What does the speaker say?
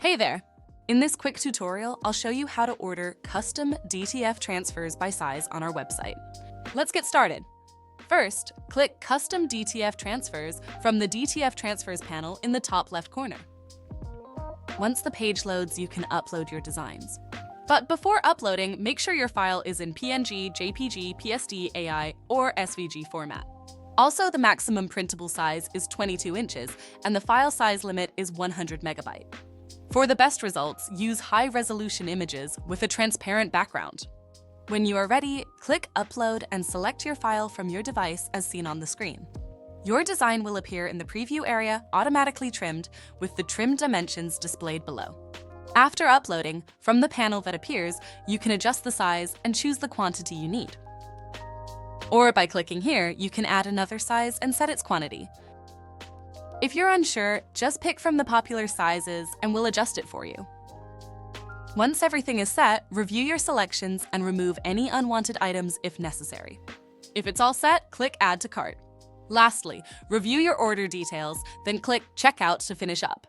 Hey there! In this quick tutorial, I'll show you how to order custom DTF transfers by size on our website. Let's get started. First, click Custom DTF Transfers from the DTF Transfers panel in the top left corner. Once the page loads, you can upload your designs. But before uploading, make sure your file is in PNG, JPG, PSD, AI, or SVG format. Also, the maximum printable size is 22 inches, and the file size limit is 100 megabyte. For the best results, use high-resolution images with a transparent background. When you are ready, click Upload and select your file from your device as seen on the screen. Your design will appear in the preview area, automatically trimmed, with the trim dimensions displayed below. After uploading, from the panel that appears, you can adjust the size and choose the quantity you need. Or by clicking here, you can add another size and set its quantity. If you're unsure, just pick from the popular sizes and we'll adjust it for you. Once everything is set, review your selections and remove any unwanted items if necessary. If it's all set, click Add to Cart. Lastly, review your order details, then click Checkout to finish up.